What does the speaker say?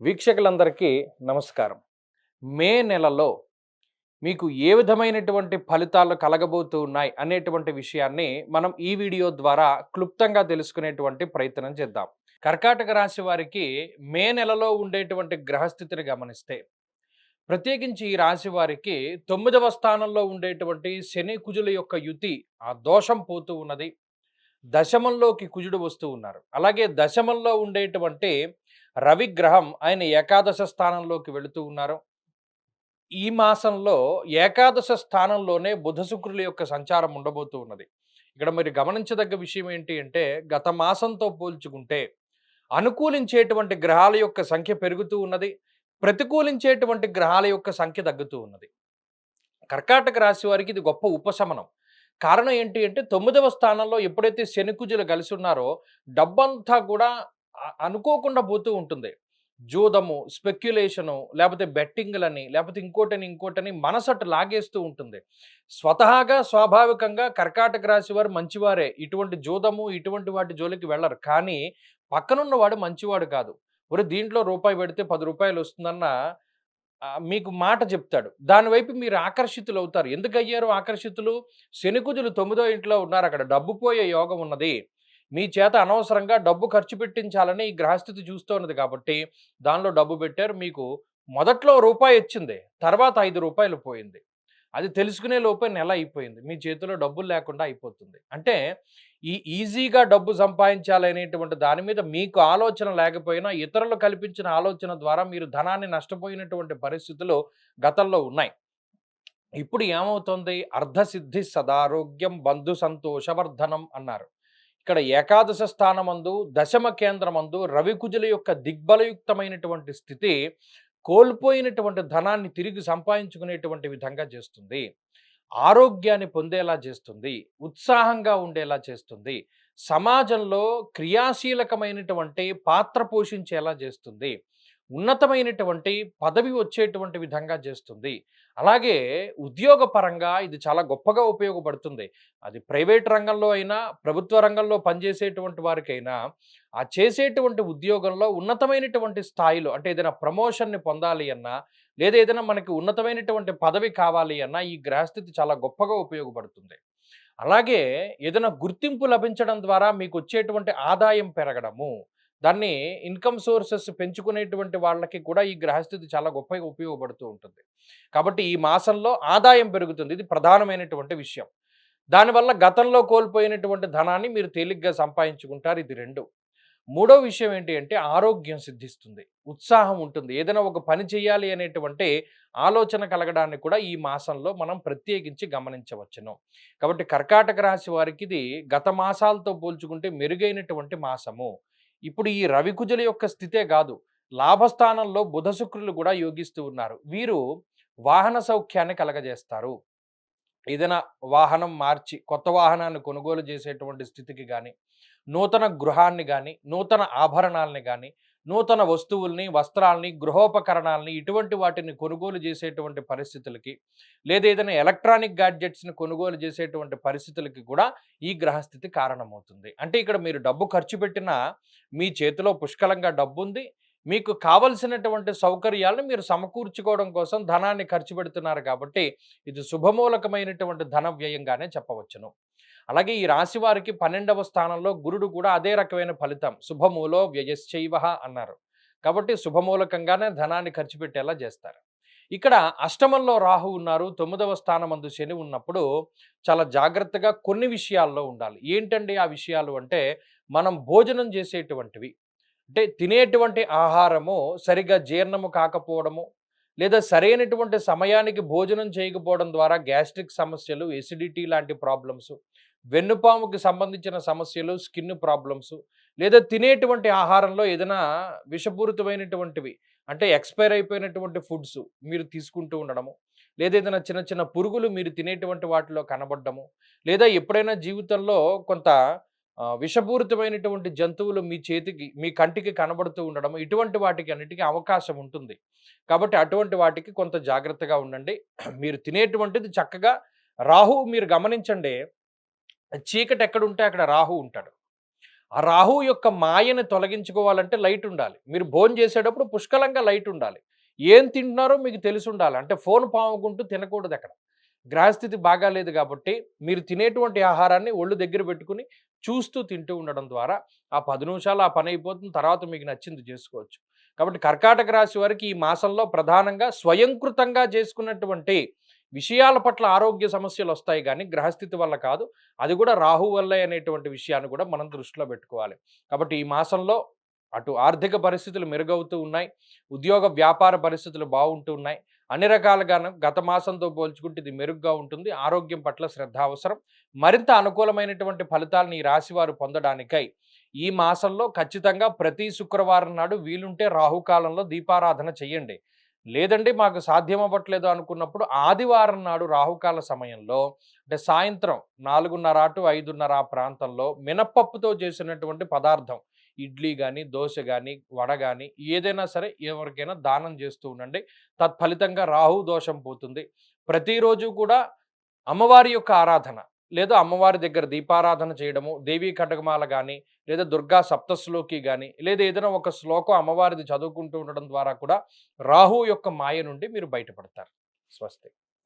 వీక్షకులందరికీ నమస్కారం. మే నెలలో మీకు ఏ విధమైనటువంటి ఫలితాలు కలగబోతూ ఉన్నాయి అనేటువంటి విషయాన్ని మనం ఈ వీడియో ద్వారా క్లుప్తంగా తెలుసుకునేటువంటి ప్రయత్నం చేద్దాం. కర్కాటక రాశి వారికి మే నెలలో ఉండేటువంటి గ్రహస్థితిని గమనిస్తే, ప్రత్యేకించి ఈ రాశి వారికి 9వ స్థానంలో ఉండేటువంటి శని కుజుల యొక్క యుతి ఆ దోషం పోతూ ఉన్నది. దశమంలోకి కుజుడు వస్తూ ఉన్నారు. అలాగే దశమంలో ఉండేటువంటి రవి గ్రహం ఆయన ఏకాదశ స్థానంలోకి వెళుతూ ఉన్నారు. ఈ మాసంలో ఏకాదశ స్థానంలోనే బుధ శుక్రుల యొక్క సంచారం ఉండబోతూ ఉన్నది. ఇక్కడ మీరు గమనించదగ్గ విషయం ఏంటి అంటే, గత మాసంతో పోల్చుకుంటే అనుకూలించేటువంటి గ్రహాల యొక్క సంఖ్య పెరుగుతూ ఉన్నది. ప్రతికూలించేటువంటి గ్రహాల యొక్క సంఖ్య తగ్గుతూ ఉన్నది. కర్కాటక రాశి వారికి ఇది గొప్ప ఉపశమనం. కారణం ఏంటి అంటే 9వ స్థానంలో ఎప్పుడైతే శని కుజులు కలిసి ఉన్నారో డబ్బంతా కూడా అనుకోకుండా పోతూ ఉంటుంది. జూదము, స్పెక్యులేషను, లేపోతే బెట్టింగులని, లేపోతే ఇంకోటని మనసటు లాగేస్తూ ఉంటుంది. స్వతహాగా స్వాభావికంగా కర్కాటక రాశి వారు మంచివారే. ఇటువంటి జూదము, ఇటువంటి వాటి జోలికి వెళ్లరు. కానీ పక్కనున్నవాడు మంచివాడు కాదు. ఒరేయ్! దీంట్లో రూపాయి పెడితే రూ. 10 వస్తుందన్న మీకు మాట చెప్తాడు. దాని వైపు మీరు ఆకర్షితులవుతారు. ఎందుకయ్యారు ఆకర్షితులు? శనికుజులు 9దో ఇంట్లో ఉన్నారక్కడ. డబ్బు పోయే యోగం ఉన్నది. మీ చేత అనవసరంగా డబ్బు ఖర్చు పెట్టించాలని ఈ గ్రహస్థితి చూస్తోన్నది కాబట్టి, దానిలో డబ్బు పెట్టారు. మీకు మొదట్లో రూపాయొచ్చింది. తర్వాత రూ. 5 పోయింది. అది తెలుసుకునే లోపే నెల అయిపోయింది. మీ చేతిలో డబ్బులు లేకుండా అయిపోతుంది. అంటే ఈ ఈజీగా డబ్బు సంపాదించాలనేటువంటి దాని మీద మీకు ఆలోచన లేకపోయినా ఇతరులు కల్పించిన ఆలోచన ద్వారా మీరు ధనాన్ని నష్టపోయినటువంటి పరిస్థితులు గతంలో ఉన్నాయి. ఇప్పుడు ఏమవుతుంది? అర్ధసిద్ధి సదారోగ్యం బంధు సంతోషవర్ధనం అన్నారు. ఇక్కడ ఏకాదశ స్థానమందు దశమ కేంద్రమందు రవికుజుల యొక్క దిగ్బలయుక్తమైనటువంటి స్థితి కోల్పోయినటువంటి ధనాన్ని తిరిగి సంపాదించుకునేటువంటి విధంగా చేస్తుంది. ఆరోగ్యాన్ని పొందేలా చేస్తుంది. ఉత్సాహంగా ఉండేలా చేస్తుంది. సమాజంలో క్రియాశీలకమైనటువంటి పాత్ర పోషించేలా చేస్తుంది. ఉన్నతమైనటువంటి పదవి వచ్చేటువంటి విధంగా చేస్తుంది. అలాగే ఉద్యోగపరంగా ఇది చాలా గొప్పగా ఉపయోగపడుతుంది. అది ప్రైవేట్ రంగంలో అయినా, ప్రభుత్వ రంగంలో పనిచేసేటువంటి వారికైనా, ఆ చేసేటువంటి ఉద్యోగంలో ఉన్నతమైనటువంటి స్థాయిలో అంటే ఏదైనా ప్రమోషన్‌ని పొందాలి అన్నా, లేదా ఏదైనా మనకి ఉన్నతమైనటువంటి పదవి కావాలి అన్నా, ఈ గ్రహస్థితి చాలా గొప్పగా ఉపయోగపడుతుంది. అలాగే ఏదైనా గుర్తింపు లభించడం ద్వారా మీకొచ్చేటువంటి ఆదాయం పెరగడము, దాన్ని ఇన్‌కమ్ సోర్సెస్ పెంచుకునేటువంటి వాళ్ళకి కూడా ఈ గ్రహస్థితి చాలా గొప్పగా ఉపయోగపడుతూ ఉంటుంది. కాబట్టి ఈ మాసంలో ఆదాయం పెరుగుతుంది. ఇది ప్రధానమైనటువంటి విషయం. దానివల్ల గతంలో కోల్పోయినటువంటి ధనాన్ని మీరు తేలిగ్గా సంపాదించుకుంటారు. ఇది 2. మూడో విషయం ఏంటి అంటే ఆరోగ్యం సిద్ధిస్తుంది. ఉత్సాహం ఉంటుంది. ఏదైనా ఒక పని చేయాలి అనేటువంటి ఆలోచన కలగడాన్ని కూడా ఈ మాసంలో మనం ప్రత్యేకించి గమనించవచ్చును. కాబట్టి కర్కాటక రాశి వారికి ఇది గత మాసాలతో పోల్చుకుంటే మెరుగైనటువంటి మాసము. ఇప్పుడు ఈ రవికుజుల యొక్క స్థితే కాదు. లాభస్థానంలో బుధ శుక్రులు కూడా యోగిస్తూ ఉన్నారు. వీరు వాహన సౌఖ్యాన్ని కలగజేస్తారు. ఏదైనా వాహనం మార్చి కొత్త వాహనాన్ని కొనుగోలు చేసేటువంటి స్థితికి గాని, నూతన గృహాన్ని గాని, నూతన ఆభరణాల్ని గాని, నూతన వస్తువుల్ని, వస్త్రాల్ని, గృహోపకరణాల్ని ఇటువంటి వాటిని కొనుగోలు చేసేటువంటి పరిస్థితులకి, లేదా ఏదైనా ఎలక్ట్రానిక్ గాడ్జెట్స్‌ని కొనుగోలు చేసేటువంటి పరిస్థితులకి కూడా ఈ గ్రహస్థితి కారణమవుతుంది. అంటే ఇక్కడ మీరు డబ్బు ఖర్చు పెట్టినా మీ చేతిలో పుష్కలంగా డబ్బుంది. మీకు కావలసినటువంటి సౌకర్యాలను మీరు సమకూర్చుకోవడం కోసం ధనాన్ని ఖర్చు పెడుతున్నారు కాబట్టి ఇది శుభమూలకమైనటువంటి ధన వ్యయంగానే చెప్పవచ్చును. అలాగే ఈ రాశి వారికి 12వ స్థానంలో గురుడు కూడా అదే రకమైన ఫలితం. శుభమూలో వ్యయశ్చైవః అన్నారు. కాబట్టి శుభమూలకంగానే ధనాన్ని ఖర్చు పెట్టేలా చేస్తారు. ఇక్కడ అష్టమంలో రాహు ఉన్నారు. 9వ స్థానమందు శని ఉన్నప్పుడు చాలా జాగ్రత్తగా కొన్ని విషయాల్లో ఉండాలి. ఏంటండి ఆ విషయాలు అంటే మనం భోజనం చేసేటువంటివి అంటే తినేటువంటి ఆహారము సరిగ్గా జీర్ణము కాకపోవడము, లేదా సరైనటువంటి సమయానికి భోజనం చేయకపోవడం ద్వారా గ్యాస్ట్రిక్ సమస్యలు, ఎసిడిటీ లాంటి ప్రాబ్లమ్స్, వెన్నుపాముకి సంబంధించిన సమస్యలు, స్కిన్ ప్రాబ్లమ్స్, లేదా తినేటువంటి ఆహారంలో ఏదైనా విషపూరితమైనటువంటివి అంటే ఎక్స్‌పైర్ అయిపోయినటువంటి ఫుడ్స్ మీరు తీసుకుంటూ ఉండడము, లేదా ఏదైనా చిన్న చిన్న పురుగులు మీరు తినేటువంటి వాటిలో కనబడడము, లేదా ఎప్పుడైనా జీవితంలో కొంత విషపూరితమైనటువంటి జంతువులు మీ చేతికి, మీ కంటికి కనబడుతూ ఉండడం, ఇటువంటి వాటికి అన్నిటికి అవకాశం ఉంటుంది. కాబట్టి అటువంటి వాటికి కొంత జాగ్రత్తగా ఉండండి. మీరు తినేటువంటిది చక్కగా రాహువు మీరు గమనించండి. చీకటి ఎక్కడుంటే అక్కడ రాహువు ఉంటాడు. ఆ రాహువు యొక్క మాయని తొలగించుకోవాలంటే లైట్ ఉండాలి. మీరు భోంచేసేటప్పుడు పుష్కలంగా లైట్ ఉండాలి. ఏం తింటున్నారో మీకు తెలిసుండాలి. అంటే ఫోను పాముకుంటూ తినకూడదక్కడ. గ్రహస్థితి బాగాలేదు గాబట్టి, మీరు తినేటువంటి ఆహారాన్ని ఒళ్ళు దగ్గర పెట్టుకొని, చూస్తూ తింటూ ఉండడం ద్వారా, ఆ 10 నిమిషాలు ఆ పనయిపోతుంది. తర్వాత మీకు నచ్చింది జేసుకోవచ్చు. కాబట్టి కర్కాటక రాశి వారికి ఈ మాసంలో ప్రధానంగా స్వయంకృతంగా చేసుకున్నటువంటి విషయాల పట్ల ఆరోగ్య సమస్యలొస్తాయి గానీ, గ్రహస్థితి వల్ల కాదు. అది గూడా రాహువు వల్లే అనేటువంటి విషయాన్ని గూడా మనం దృష్టిలో బెట్టుకోవాలి. కాబట్టి ఈ మాసంలో అటు ఆర్థిక పరిస్థితులు మెరుగవుతూ ఉన్నాయి. ఉద్యోగ, వ్యాపార పరిస్థితులు బావుంటూ ఉన్నాయి. అన్ని రకాలుగాను గత మాసంతో పోల్చుకుంటే ఇది మెరుగ్గా ఉంటుంది. ఆరోగ్యం పట్ల శ్రద్ధ అవసరం. మరింత అనుకూలమైనటువంటి ఫలితాలను ఈ రాశివారు పొందడానికై ఈ మాసంలో ఖచ్చితంగా ప్రతి శుక్రవారం నాడు వీలుంటే రాహుకాలంలో దీపారాధన చెయ్యండి. లేదండి మాకు సాధ్యమవ్వట్లేదు అనుకున్నప్పుడు ఆదివారం నాడు రాహుకాల సమయంలో అంటే సాయంత్రం 4:30-5:30 ఆ ప్రాంతంలో మినపప్పుతో చేసినటువంటి పదార్థం ఇడ్లీ గానీ, దోస గానీ, వడ గానీ ఏదైనా సరే ఎవరికైనా దానం చేస్తూ ఉండండి. తత్ఫలితంగా రాహు దోషం పోతుంది. ప్రతిరోజు కూడా అమ్మవారి యొక్క ఆరాధన లేదా అమ్మవారి దగ్గర దీపారాధన చేయడము, దేవీ ఖడ్గమాల గానీ, లేదా దుర్గా సప్తశ్లోకి గానీ, లేదా ఏదైనా ఒక శ్లోకం అమ్మవారిది చదువుకుంటూ ఉండడం ద్వారా కూడా రాహువు యొక్క మాయ నుండి మీరు బయటపడతారు. స్వస్తి.